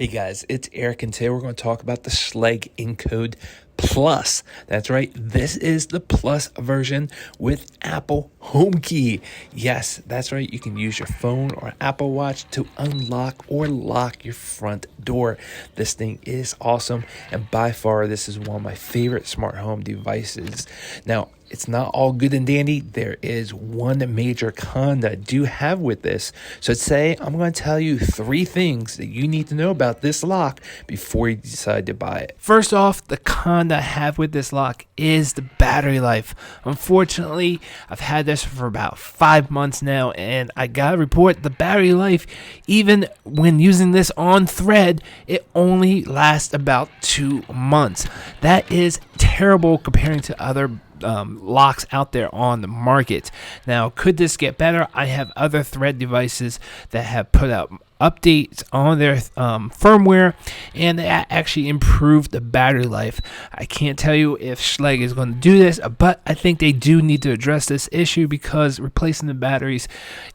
Hey guys, it's Eric, and today we're going to talk about the Schlage Encode Plus. That's right, this is the Plus version with Apple HomeKey. Yes, that's right, you can use your phone or Apple Watch to unlock or lock your front door. This thing is awesome, and by far, this is one of my favorite smart home devices. Now, it's not all good and dandy. There is one major con that I do have with this. So today, I'm going to tell you 3 things that you need to know about this lock before you decide to buy it. First off, the con that I have with this lock is the battery life. Unfortunately, I've had this for about 5 months now, and I gotta report the battery life, even when using this on thread, it only lasts about 2 months. That is terrible comparing to other locks out there on the market. Now, could this get better? I have other thread devices that have put out updates on their firmware, and that actually improved the battery life. I can't tell you if Schlage is going to do this, but I think they do need to address this issue because replacing the batteries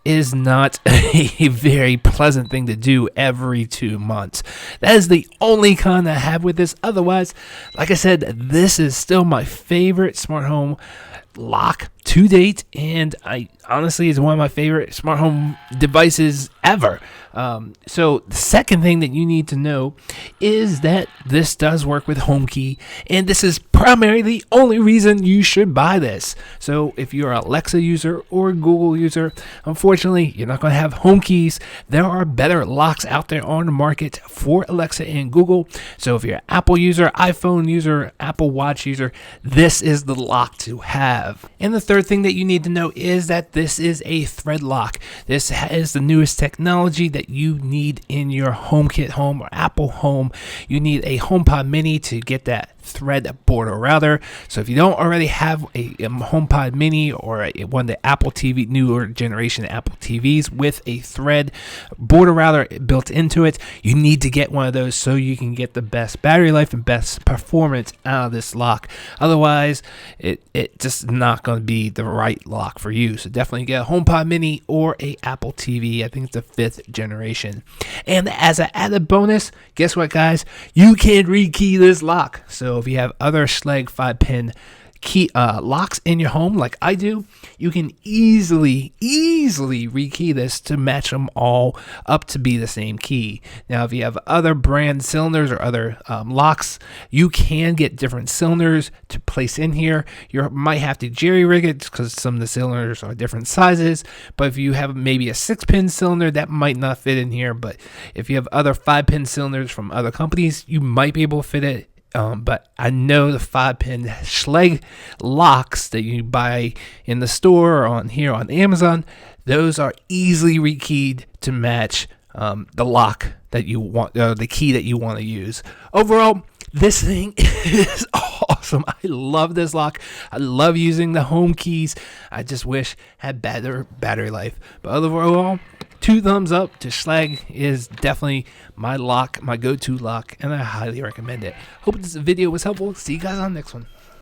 is not a very pleasant thing to do every 2 months. That is the only con that I have with this. Otherwise, like I said, this is still my favorite smart home lock to date, and I honestly is one of my favorite smart home devices ever. So the second thing that you need to know is that this does work with HomeKey, and this is primarily the only reason you should buy this. So if you're an Alexa user or a Google user, unfortunately, you're not going to have HomeKeys. There are better locks out there on the market for Alexa and Google. So if you're an Apple user, iPhone user, Apple Watch user, this is the lock to have. And the third thing that you need to know is that this is a thread lock. This is the newest technology that you need in your HomeKit home or Apple Home. You need a HomePod Mini to get that thread border router. So if you don't already have a HomePod Mini or one of the Apple TV, newer generation Apple TVs with a thread border router built into it, you need to get one of those so you can get the best battery life and best performance out of this lock. Otherwise, it just not going to be the right lock for you. So definitely get a HomePod Mini or a Apple TV. I think it's the 5th generation. And as an added bonus, guess what, guys? You can rekey this lock. So if you have other Schlage 5-pin key locks in your home like I do, you can easily rekey this to match them all up to be the same key. Now, if you have other brand cylinders or other locks, you can get different cylinders to place in here. You might have to jerry rig it because some of the cylinders are different sizes, but if you have maybe a 6-pin cylinder, that might not fit in here. But if you have other 5-pin cylinders from other companies, you might be able to fit it. But I know the 5-pin Schlage locks that you buy in the store or on Amazon, those are easily rekeyed to match the lock that you want, the key that you want to use. Overall, this thing is awesome. I love this lock. I love using the home keys. I just wish it had better battery life. But overall, 2 thumbs up to Schlage. Is definitely my lock, my go-to lock, and I highly recommend it. Hope this video was helpful. See you guys on the next one.